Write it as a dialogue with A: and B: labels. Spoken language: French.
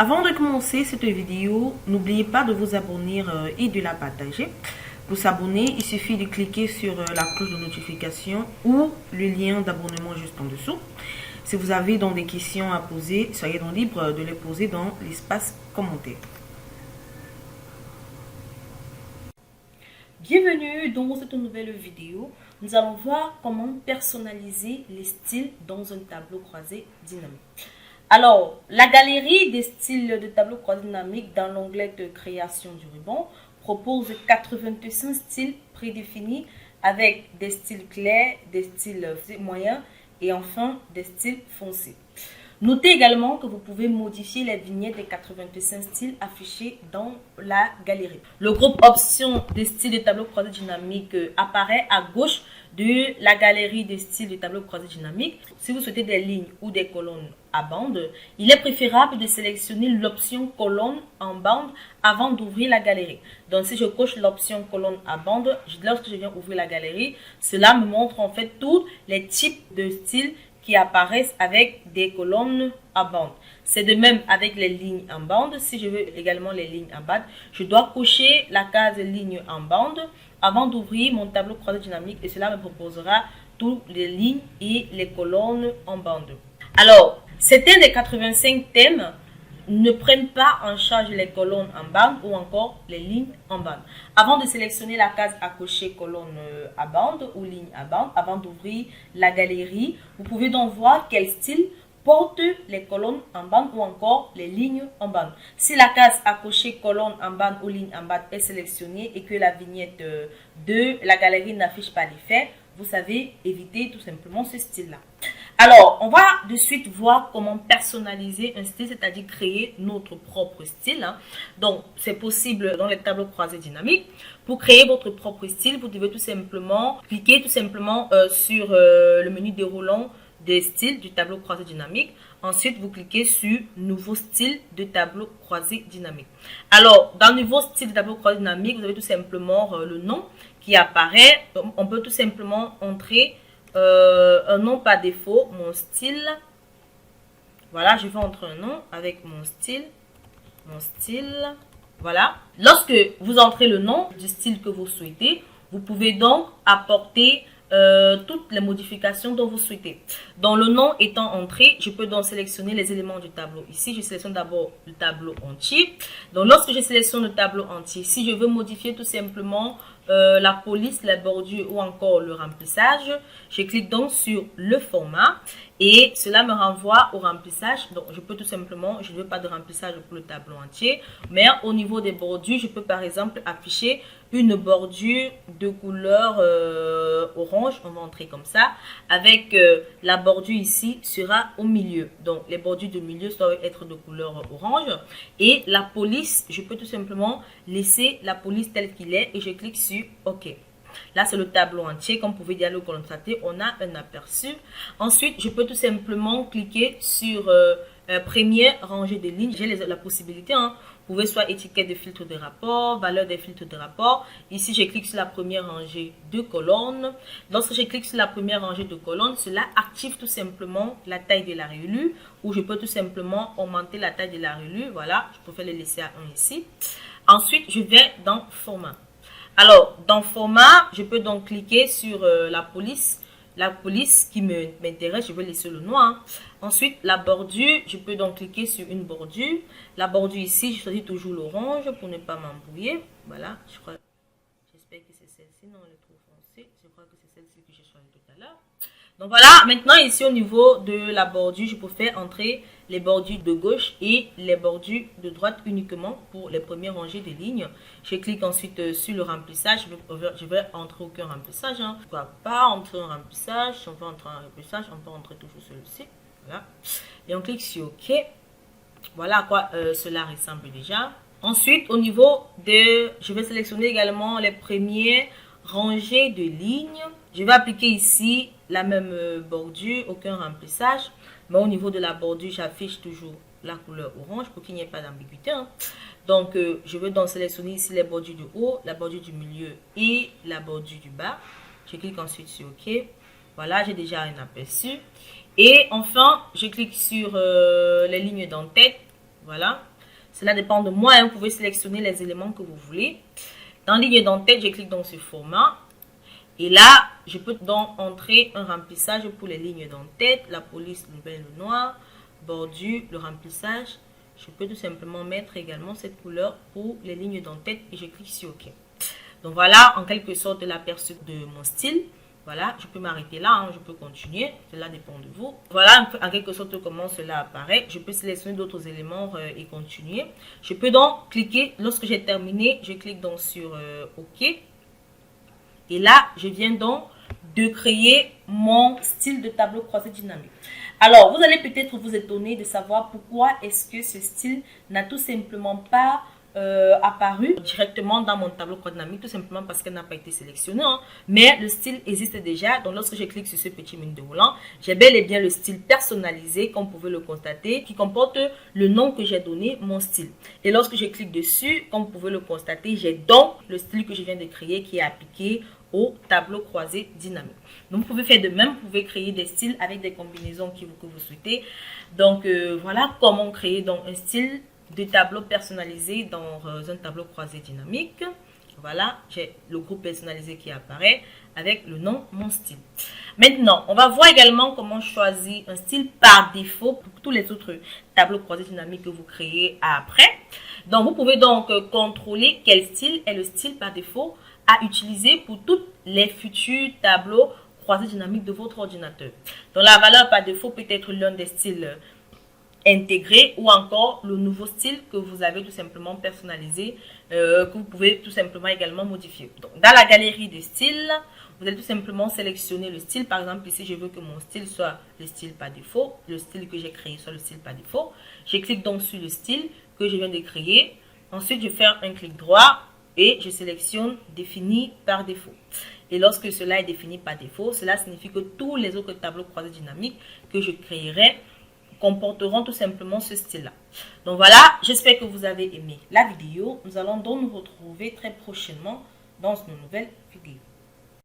A: Avant de commencer cette vidéo, n'oubliez pas de vous abonner et de la partager. Pour s'abonner, il suffit de cliquer sur la cloche de notification ou le lien d'abonnement juste en dessous. Si vous avez donc des questions à poser, soyez donc libre de les poser dans l'espace commentaire. Bienvenue dans cette nouvelle vidéo. Nous allons voir comment personnaliser les styles dans un tableau croisé dynamique. Alors, la galerie des styles de tableau croisé dynamique dans l'onglet de création du ruban propose 85 styles prédéfinis avec des styles clairs, des styles moyens et enfin des styles foncés. Notez également que vous pouvez modifier les vignettes des 85 styles affichés dans la galerie. Le groupe options des styles de tableau croisé dynamique apparaît à gauche de la galerie des styles de tableau croisé dynamique. Si vous souhaitez des lignes ou des colonnes à bande, il est préférable de sélectionner l'option colonne en bande avant d'ouvrir la galerie. Donc si je coche l'option colonne à bande, lorsque je viens ouvrir la galerie, cela me montre en fait tous les types de styles qui apparaissent avec des colonnes à bande. C'est de même avec les lignes en bande. Si je veux également les lignes en bande, je dois cocher la case ligne en bande avant d'ouvrir mon tableau croisé dynamique et cela me proposera toutes les lignes et les colonnes en bande. Alors, certains des 85 thèmes ne prennent pas en charge les colonnes en bande ou encore les lignes en bande. Avant de sélectionner la case à cocher colonne à bande ou ligne à bande, avant d'ouvrir la galerie, vous pouvez donc voir quel style porte les colonnes en bande ou encore les lignes en bande. Si la case à cocher colonne en bande ou ligne en bande est sélectionnée et que la vignette de la galerie n'affiche pas l'effet, vous savez éviter tout simplement ce style-là. Alors, on va de suite voir comment personnaliser un style, c'est-à-dire créer notre propre style. Donc, c'est possible dans les tableaux croisés dynamiques. Pour créer votre propre style, vous devez tout simplement cliquer sur le menu déroulant des styles du tableau croisé dynamique. Ensuite, vous cliquez sur Nouveau style de tableau croisé dynamique. Alors, dans Nouveau style de tableau croisé dynamique, vous avez tout simplement le nom qui apparaît. On peut tout simplement entrer un nom par défaut, mon style. Voilà, je vais entrer un nom avec mon style. Voilà. Lorsque vous entrez le nom du style que vous souhaitez, vous pouvez donc apporter toutes les modifications dont vous souhaitez. Dans le nom étant entré, je peux donc sélectionner les éléments du tableau. Ici, je sélectionne d'abord le tableau entier. Donc, lorsque je sélectionne le tableau entier, si je veux modifier tout simplement la police, la bordure ou encore le remplissage, je clique donc sur le format et cela me renvoie au remplissage. Donc, je peux tout simplement, je ne veux pas de remplissage pour le tableau entier, mais au niveau des bordures, je peux par exemple afficher une bordure de couleur orange, on va entrer comme ça, avec la bordure ici sera au milieu. Donc, les bordures de milieu doivent être de couleur orange. Et la police, je peux tout simplement laisser la police telle qu'il est et je clique sur OK. Là, c'est le tableau entier. Comme vous pouvez déjà le constater, on a un aperçu. Ensuite, je peux tout simplement cliquer sur première rangée de lignes. J'ai la possibilité, vous pouvez soit étiquette de filtre de rapport, valeur des filtres de rapport. Ici, je clique sur la première rangée de colonnes. Lorsque je clique sur la première rangée de colonnes, cela active tout simplement la taille de la rélue ou je peux tout simplement augmenter la taille de la rélue. Voilà, je préfère le laisser à 1 ici. Ensuite, je vais dans format. Alors, dans format, je peux donc cliquer sur la police. La police qui m'intéresse, je vais laisser le noir. Ensuite, la bordure, je peux donc cliquer sur une bordure. La bordure ici, je choisis toujours l'orange pour ne pas m'embrouiller. Voilà, j'espère que c'est celle-ci. Non, elle est trop foncée. Je crois que c'est celle-ci que j'ai choisie tout à l'heure. Donc voilà, maintenant ici au niveau de la bordure, je peux faire entrer les bordures de gauche et les bordures de droite uniquement pour les premières rangées de lignes. Je clique ensuite sur le remplissage. Je vais entrer aucun remplissage. Pourquoi pas entrer un remplissage? Si on veut entrer un remplissage, on peut entrer toujours celui-ci. Voilà. Et on clique sur OK. Voilà à quoi cela ressemble déjà. Ensuite, au niveau de... Je vais sélectionner également les premières rangées de lignes. Je vais appliquer ici la même bordure, aucun remplissage. Mais au niveau de la bordure, j'affiche toujours la couleur orange pour qu'il n'y ait pas d'ambiguïté. Donc, je vais donc sélectionner ici les bordures du haut, la bordure du milieu et la bordure du bas. Je clique ensuite sur OK. Voilà, j'ai déjà un aperçu. Et enfin, je clique sur les lignes d'en-tête. Voilà. Cela dépend de moi. Hein. Vous pouvez sélectionner les éléments que vous voulez. Dans ligne d'en-tête, je clique dans ce format. Et là, je peux donc entrer un remplissage pour les lignes d'en-tête, la police, le blanc, le noir, bordure, le remplissage. Je peux tout simplement mettre également cette couleur pour les lignes d'en-tête et je clique sur OK. Donc voilà, en quelque sorte, l'aperçu de mon style. Voilà, je peux m'arrêter là, hein, je peux continuer, cela dépend de vous. Voilà en quelque sorte comment cela apparaît. Je peux sélectionner d'autres éléments et continuer. Je peux donc cliquer, lorsque j'ai terminé, je clique donc sur OK. Et là, je viens donc de créer mon style de tableau croisé dynamique. Alors, vous allez peut-être vous étonner de savoir pourquoi est-ce que ce style n'a tout simplement pas apparu directement dans mon tableau croisé dynamique, tout simplement parce qu'elle n'a pas été sélectionnée. Hein. Mais le style existe déjà. Donc, lorsque je clique sur ce petit menu de roulant, j'ai bel et bien le style personnalisé, comme vous pouvez le constater, qui comporte le nom que j'ai donné, mon style. Et lorsque je clique dessus, comme vous pouvez le constater, j'ai donc le style que je viens de créer qui est appliqué au tableau croisé dynamique. Donc, vous pouvez faire de même, vous pouvez créer des styles avec des combinaisons que vous souhaitez. Donc, voilà comment créer donc un style de tableau personnalisé dans un tableau croisé dynamique. Voilà, j'ai le groupe personnalisé qui apparaît avec le nom mon style. Maintenant, on va voir également comment choisir un style par défaut pour tous les autres tableaux croisés dynamiques que vous créez après. Donc, vous pouvez donc contrôler quel style est le style par défaut à utiliser pour tous les futurs tableaux croisés dynamiques de votre ordinateur. Donc, la valeur par défaut peut être l'un des styles intégrés ou encore le nouveau style que vous avez tout simplement personnalisé, que vous pouvez tout simplement également modifier. Donc, dans la galerie de styles, vous allez tout simplement sélectionner le style. Par exemple, ici, je veux que mon style soit le style par défaut, le style que j'ai créé soit le style par défaut. Je clique donc sur le style que je viens de créer. Ensuite, je fais un clic droit et je sélectionne défini par défaut. Et lorsque cela est défini par défaut, cela signifie que tous les autres tableaux croisés dynamiques que je créerai comporteront tout simplement ce style-là. Donc voilà, j'espère que vous avez aimé la vidéo. Nous allons donc nous retrouver très prochainement dans une nouvelle vidéo.